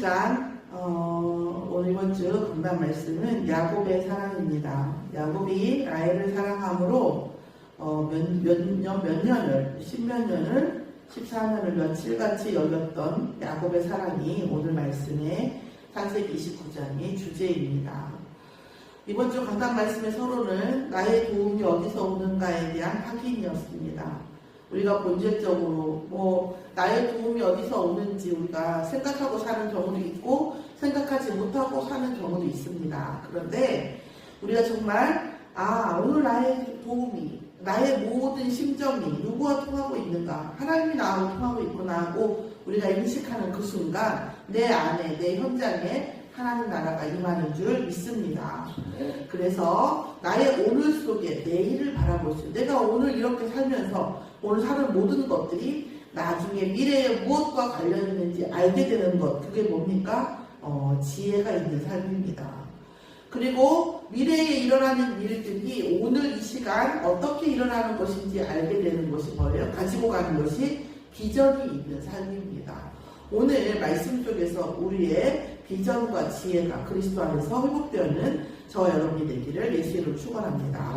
시간 오늘 이번 주 강단 말씀은 야곱의 사랑입니다. 야곱이 라헬을 사랑함으로 몇 년을 10몇 년을 14년을 며칠같이 여겼던 야곱의 사랑이 오늘 말씀의 창세기 29장의 주제입니다. 이번 주 강단 말씀의 서론은 나의 도움이 어디서 오는가에 대한 확인이었습니다. 우리가 본질적으로 나의 도움이 어디서 오는지 우리가 생각하고 사는 경우도 있고 생각하지 못하고 사는 경우도 있습니다. 그런데 우리가 정말 오늘 나의 도움이, 나의 모든 심정이 누구와 통하고 있는가, 하나님이 나하고 통하고 있구나 하고 우리가 인식하는 그 순간 내 안에, 내 현장에 하나님 나라가 임하는 줄 믿습니다. 그래서 나의 오늘 속에 내일을 바라볼 수, 내가 오늘 이렇게 살면서 오늘 사는 모든 것들이 나중에 미래에 무엇과 관련 있는지 알게 되는 것, 그게 뭡니까? 지혜가 있는 삶입니다. 그리고 미래에 일어나는 일들이 오늘 이 시간 어떻게 일어나는 것인지 알게 되는 것이 뭐예요? 가지고 가는 것이 비전이 있는 삶입니다. 오늘 말씀 속에서 우리의 비전과 지혜가 그리스도 안에서 회복되는 저와 여러분이 되기를 예수 이름으로 축원합니다.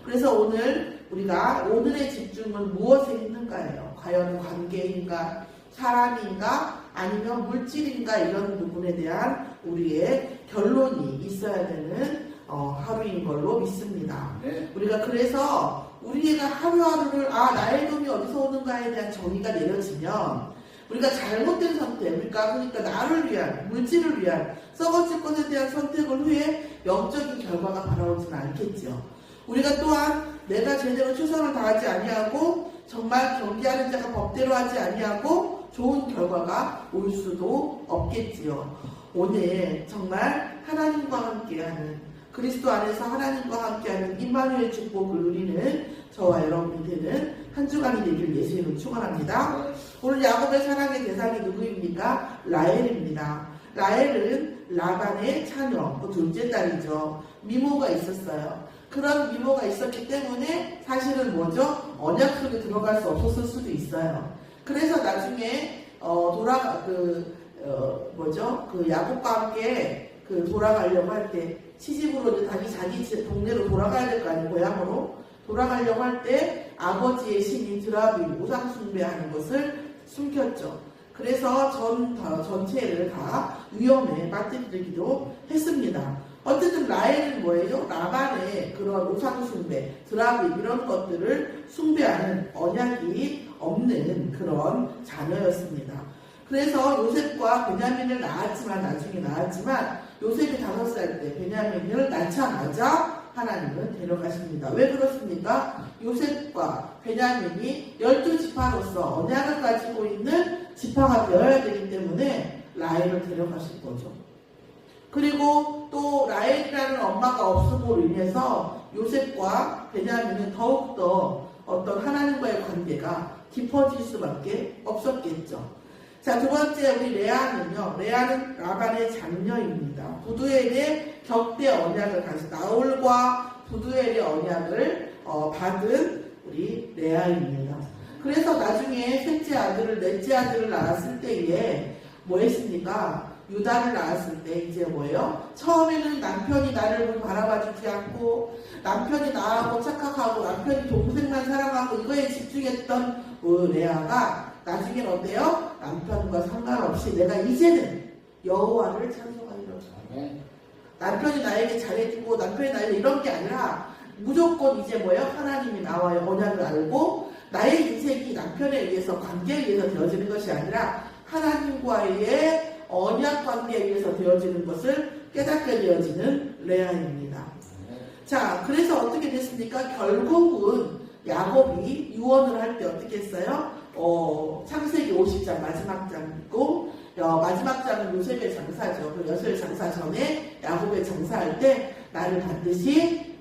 그래서 오늘 우리가 오늘의 집중은 무엇에 있는가예요? 과연 관계인가, 사람인가, 아니면 물질인가, 이런 부분에 대한 우리의 결론이 있어야 되는 하루인 걸로 믿습니다. 우리가 그래서 우리가 하루하루를 나의 돈이 어디서 오는가에 대한 정의가 내려지면 우리가 잘못된 선택, 그러니까 나를 위한, 물질을 위한 썩어질 것에 대한 선택을 후에 영적인 결과가 바라오지는 않겠죠. 우리가 또한 내가 제대로 최선을 다하지 아니하고 정말 경계하는 자가 법대로 하지 아니하고 좋은 결과가 올 수도 없겠지요. 오늘 정말 하나님과 함께하는, 그리스도 안에서 하나님과 함께하는 임마누엘 축복을 누리는 저와 여러분이 되는 한 주간이 되길 예수 이름으로 축원합니다. 오늘 야곱의 사랑의 대상이 누구입니까? 라헬입니다. 라헬은 라반의 자녀, 그 둘째 딸이죠. 미모가 있었어요. 그런 미모가 있었기 때문에 사실은 언약 속에 들어갈 수 없었을 수도 있어요. 그래서 나중에 야곱과 함께 돌아가려고 할 때, 시집으로 자기 동네로 돌아가야 될 거 아니에요, 고향으로. 돌아가려고 할 때 아버지의 신인 드라빔, 우상숭배하는 것을 숨겼죠. 그래서 전체를 다 위험에 빠뜨리기도 했습니다. 어쨌든 라헬은 뭐예요? 라반의 그런 우상숭배, 드라빔 이런 것들을 숭배하는 언약이 없는 그런 자녀였습니다. 그래서 요셉과 베냐민을 나중에 낳았지만 요셉이 5살 때 베냐민을 낳자마자 하나님은 데려가십니다. 왜 그렇습니까? 요셉과 베냐민이 12지파로서 언약을 가지고 있는 지파가 되어야 되기 때문에 라헬을 데려가실 거죠. 그리고 또 라헬이라는 엄마가 없음으로 인해서 요셉과 베냐민은 더욱더 어떤 하나님과의 관계가 깊어질 수밖에 없었겠죠. 자, 두 번째 우리 레아는요. 레아는 라반의 장녀입니다. 부두엘의 격대 언약을 가진, 나홀과 부두엘의 언약을 받은 우리 레아입니다. 그래서 나중에 넷째 아들을 낳았을 때에 뭐 했습니까? 유다를 낳았을 때 이제 뭐예요? 처음에는 남편이 나를 바라봐주지 않고 남편이 나하고 착각하고 남편이 동생만 사랑하고 이거에 집중했던 레아가 나중엔 어때요? 남편과 상관없이 내가 이제는 여호와를 찬송하리라. 남편이 나에게 잘해주고 남편이 나에게 이런 게 아니라 무조건 이제 뭐예요? 하나님이 나와의 언약을 알고 나의 인생이 남편에 의해서, 관계에 의해서 되어지는 것이 아니라 하나님과의 언약 관계에 의해서 되어지는 것을 깨닫게 되어지는 레아입니다. 자, 그래서 어떻게 됐습니까? 결국은 야곱이 유언을 할 때 어떻게 했어요? 창세기 50장 마지막 장이고, 마지막 장은 요셉의 장사죠. 그 요셉의 장사 전에 야곱의 장사할 때 나를 반드시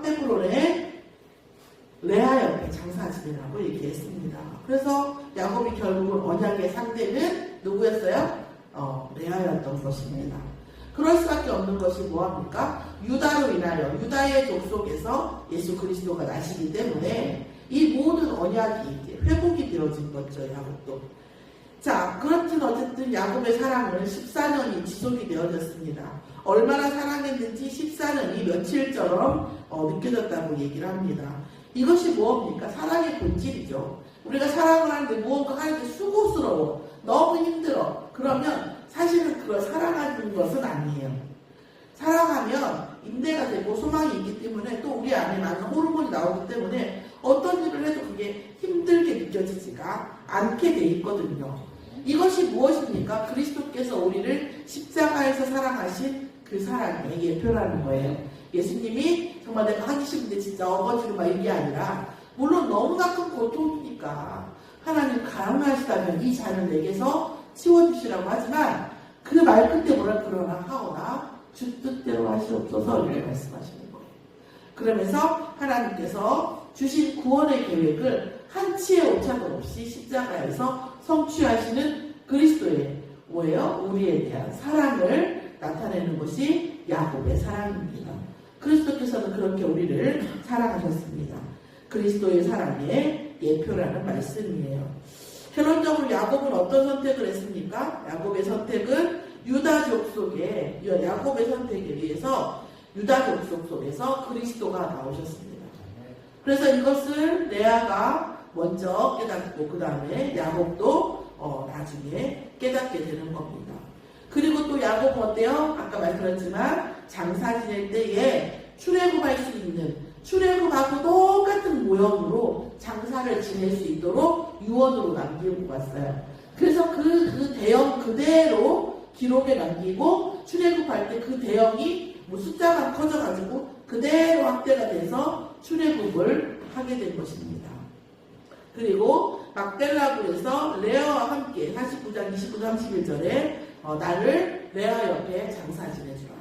헤브론의 레아 옆에 장사 지내라고 얘기했습니다. 그래서 야곱이 결국은 언약의 상대는 누구였어요? 레아였던 것입니다. 그럴 수밖에 없는 것이 뭐합니까? 유다로 인하여 유다의 족속에서 예수 그리스도가 나시기 때문에 이 모든 언약이 이제 회복이 되어진 거죠. 야곱도. 자, 그렇든 어쨌든 야곱의 사랑은 14년이 지속이 되어졌습니다. 얼마나 사랑했는지 14년이 며칠처럼 느껴졌다고 얘기를 합니다. 이것이 무엇입니까? 사랑의 본질이죠. 우리가 사랑을 하는데 무언가 하는데 수고스러워, 너무 힘들어. 그러면 사실은 그걸 사랑하는 것은 아니에요. 사랑하면 인내가 되고 소망이 있기 때문에 또 우리 안에 많은 호르몬이 나오기 때문에 어떤 일을 해도 그게 힘들게 느껴지지가 않게 돼 있거든요. 이것이 무엇입니까? 그리스도께서 우리를 십자가에서 사랑하신 그 사랑의 예표라는 거예요. 예수님이 정말 내가 하기 싫은데 진짜 어거지로 막 이게 아니라, 물론 너무나 큰 고통이니까 하나님 가능하시다면 이 잔을 내게서 치워주시라고 하지만 그 말 끝에 뭐라 그러나 하거나 주 뜻대로 하시옵소서 이렇게 말씀하시는 거예요. 그러면서 하나님께서 주신 구원의 계획을 한치의 오차도 없이 십자가에서 성취하시는 그리스도의 뭐예요? 우리에 대한 사랑을 나타내는 것이 야곱의 사랑입니다. 그리스도께서는 그렇게 우리를 사랑하셨습니다. 그리스도의 사랑의 예표라는 말씀이에요. 결론적으로 야곱은 어떤 선택을 했습니까? 야곱의 선택은 유다 족속에, 야곱의 선택에 의해서 유다 족속 속에서 그리스도가 나오셨습니다. 그래서 이것을 레아가 먼저 깨닫고 그 다음에 야곱도 나중에 깨닫게 되는 겁니다. 그리고 또 야곱은 어때요? 아까 말씀드렸지만 장사 지낼 때에 출애굽할 수 있는, 출애굽하고 똑같은 모형으로 장사를 지낼 수 있도록 유언으로 남기고 왔어요. 그래서 그 대형 그대로 기록에 남기고 출애굽할 때 그 대형이 뭐 숫자만 커져가지고 그대로 확대가 돼서 출애굽을 하게 된 것입니다. 그리고 막벨라굴에서 레아와 함께 49장 29, 31절에 나를 레아 옆에 장사 지내주라.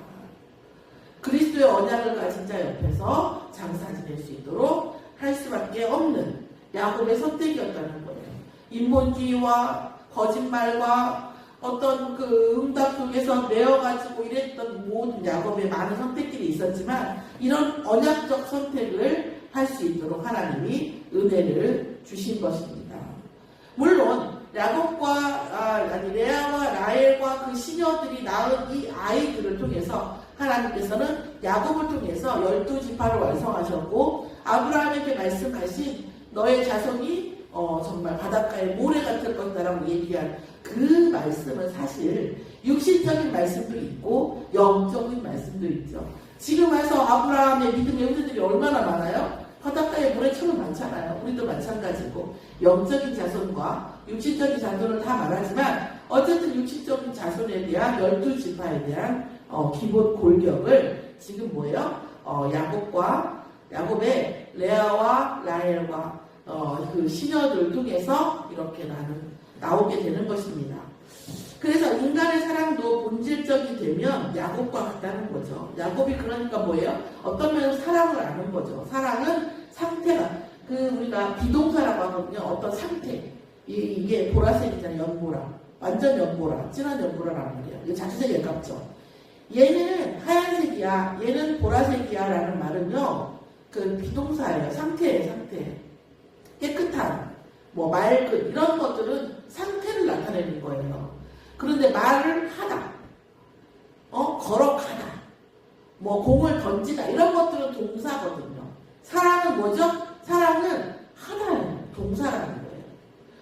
그리스도의 언약을 가진 자 옆에서 장사 지낼 수 있도록 할 수밖에 없는 야곱의 선택이었다는 거예요. 인본주의와 거짓말과 어떤 그 응답 속에서 매어가지고 이랬던 모든 야곱의 많은 선택들이 있었지만 이런 언약적 선택을 할 수 있도록 하나님이 은혜를 주신 것입니다. 물론 야곱과 레아와 라헬과 그 시녀들이 낳은 이 아이들을 통해서 하나님께서는 야곱을 통해서 12지파를 완성하셨고 아브라함에게 말씀하신 너의 자손이 정말 바닷가에 모래 같을 것이다라고 얘기한 그 말씀은 사실 육신적인 말씀도 있고 영적인 말씀도 있죠. 지금 와서 아브라함의 믿음의 후대들이 얼마나 많아요? 바닷가에 모래처럼 많잖아요. 우리도 마찬가지고 영적인 자손과 육신적인 자손을 다 말하지만 어쨌든 육신적인 자손에 대한 12지파에 대한 기본 골격을 지금 뭐예요? 야곱의 레아와 라헬과 그 시녀들을 통해서 이렇게 나오게 되는 것입니다. 그래서 인간의 사랑도 본질적이 되면 야곱과 같다는 거죠. 야곱이 그러니까 뭐예요? 어떤 면에서 사랑을 아는 거죠. 사랑은 상태가, 우리가 비동사라고 하거든요. 어떤 상태. 이게 보라색이잖아요. 연보라. 완전 연보라. 진한 연보라라는 말이에요. 이게 자주색이 가깝죠. 얘는 하얀색이야. 얘는 보라색이야. 라는 말은요. 그 비동사예요. 상태예요. 상태. 깨끗한, 맑은, 이런 것들은 상태를 나타내는 거예요. 그런데 말을 하다, 걸어가다, 공을 던지다, 이런 것들은 동사거든요. 사랑은 뭐죠? 사랑은 하다예요. 동사라는 거예요.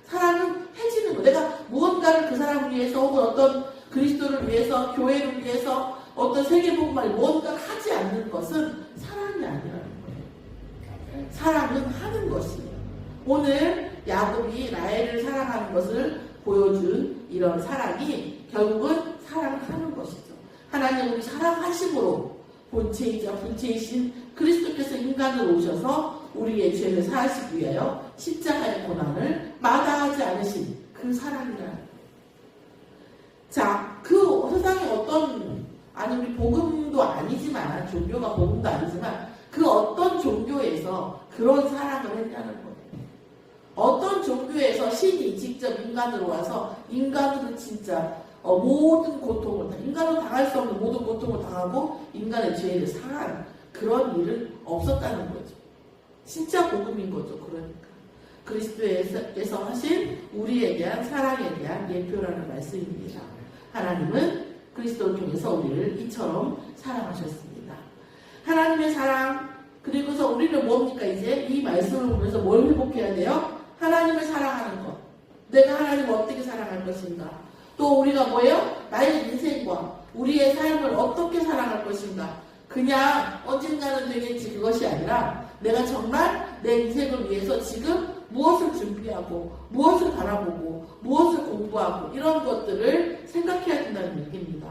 사랑은 해지는 거예요. 내가 무언가를 그 사람을 위해서 혹은 어떤 그리스도를 위해서, 교회를 위해서, 어떤 세계복음을 무언가를 하지 않는 것은 사랑이 아니라는 거예요. 사랑은 하는 것이에요. 오늘 야곱이 라헬을 사랑하는 것을 보여준 이런 사랑이 결국은 사랑하는 것이죠. 하나님 우리 사랑하심으로 본체이자 분체이신 그리스도께서 인간으로 오셔서 우리의 죄를 사하시기 위하여 십자가의 고난을 마다하지 않으신 그 사랑이라는. 자, 그 세상에 우리 복음도 아니지만, 종교가 복음도 아니지만 그 어떤 종교에서 그런 사랑을 했냐는 거예요. 어떤 종교에서 신이 직접 인간으로 와서 인간으로 진짜 모든 고통을, 인간으로 당할 수 없는 모든 고통을 당하고 인간의 죄를 사한 그런 일은 없었다는 거죠. 진짜 복음인 거죠. 그러니까 그리스도께서 하신 우리에 대한 사랑에 대한 예표라는 말씀입니다. 하나님은 그리스도를 통해서 우리를 이처럼 사랑하셨습니다. 하나님의 사랑, 그리고서 우리는 뭡니까? 이제 이 말씀을 보면서 뭘 회복해야 돼요? 하나님을 사랑하는 것. 내가 하나님을 어떻게 사랑할 것인가? 또 우리가 뭐예요? 나의 인생과 우리의 삶을 어떻게 사랑할 것인가? 그냥 언젠가는 되겠지 그것이 아니라 내가 정말 내 인생을 위해서 지금 무엇을 준비하고 무엇을 바라보고 무엇을 공부하고 이런 것들을 생각해야 된다는 얘기입니다.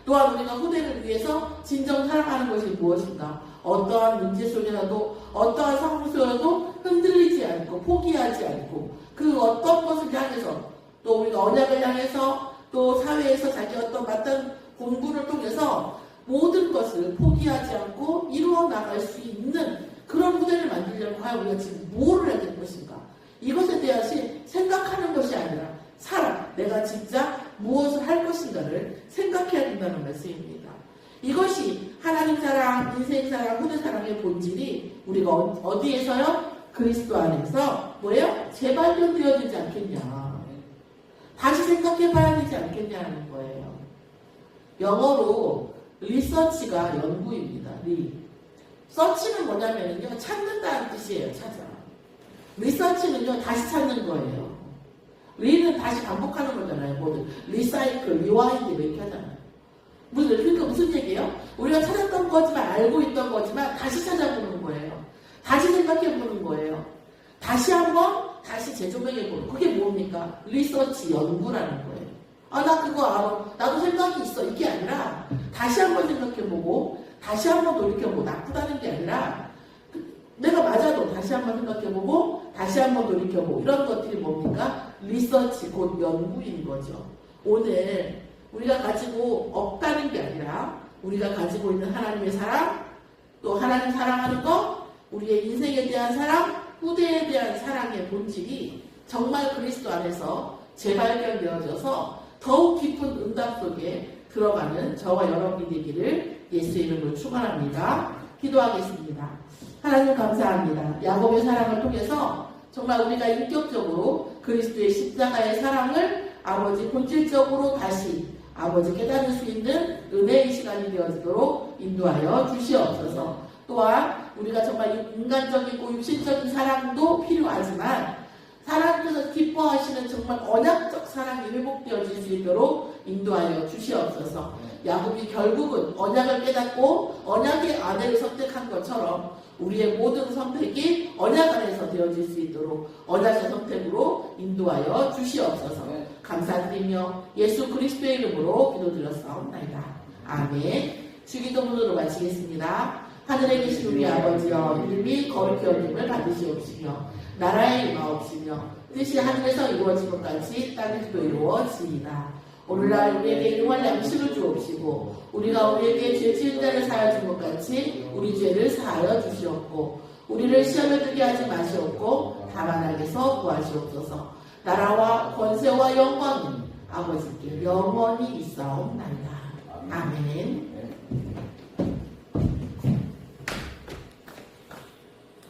또한 우리가 후대를 위해서 진정 사랑하는 것이 무엇인가? 어떠한 문제 속에라도 어떠한 상황 속에라도 흔들리지 않고 포기하지 않고 그 어떤 것을 향해서 또 우리가 언약을 향해서 또 사회에서 자기 어떤 맡은 공부를 통해서 모든 것을 포기하지 않고 이루어 나갈 수 있는 그런 후대를 만들려고 하여 우리가 지금 뭐를 해야 될 것인가? 이것에 대한 생각하는 것이 아니라 내가 진짜 무엇을 할 것인가를 생각해야 된다는 말씀입니다. 이것이 하나님 사랑, 인생 사랑, 후대 사랑의 본질이 우리가 어디에서요? 그리스도 안에서 뭐예요? 재발견되어지지 않겠냐. 다시 생각해 봐야 되지 않겠냐는 거예요. 영어로 리서치가 연구입니다. 서치는 뭐냐면요, 찾는다는 뜻이에요. 찾아. 리서치는요, 다시 찾는 거예요. 리는 다시 반복하는 거잖아요. 뭐든 리사이클, 리와인드 이렇게 하잖아요. 그러니까 무슨 얘기예요? 우리가 찾았던 거지만 알고 있던 거지만 다시 찾아보는 거예요. 다시 생각해보는 거예요. 다시 한번 다시 재조명해보는. 그게 뭡니까? 리서치, 연구라는 거예요. 나 그거 알아. 나도 생각이 있어. 이게 아니라 다시 한번 생각해보고 다시 한번 돌이켜보고 나쁘다는 게 아니라 내가 맞아도 다시 한번 생각해보고 다시 한번 돌이켜보고 이런 것들이 뭡니까? 리서치, 곧 연구인 거죠. 오늘 우리가 가지고 없다는 게 아니라 우리가 가지고 있는 하나님의 사랑, 또 하나님 사랑하는 것, 우리의 인생에 대한 사랑, 후대에 대한 사랑의 본질이 정말 그리스도 안에서 재발견되어져서 더욱 깊은 응답 속에 들어가는 저와 여러분이 되기를 예수의 이름으로 축원합니다. 기도하겠습니다. 하나님 감사합니다. 야곱의 사랑을 통해서 정말 우리가 인격적으로 그리스도의 십자가의 사랑을 아버지 본질적으로 다시 아버지 깨달을 수 있는 은혜의 시간이 되어지도록 인도하여 주시옵소서. 또한 우리가 정말 인간적이고 육신적인 사랑도 필요하지만 하나님께서 기뻐하시는 정말 언약적 사랑이 회복되어질 수 있도록 인도하여 주시옵소서. 야곱이 결국은 언약을 깨닫고 언약의 아내를 선택한 것처럼 우리의 모든 선택이 언약 안에서 되어질 수 있도록 언약의 선택으로 인도하여 주시옵소서. 감사드리며 예수 그리스도의 이름으로 기도드렸사옵나이다. 아멘. 주기도문으로 마치겠습니다. 하늘에 계신 우리 아버지여, 이름이 거룩히 여김을 받으시옵시며 나라에 임하옵시며 뜻이 하늘에서 이루어진 것 같이 땅에서도 이루어지이다. 오늘날 우리에게 일용할 양식을 주옵시고 우리가 우리에게 죄 지은 자를 사하여 준 것 같이 우리 죄를 사하여 주시옵고 우리를 시험에 들게 하지 마시옵고 다만 악에서 구하시옵소서. 나라와 권세와 영광은 아버지께 영원히 있사옵나이다. 아멘.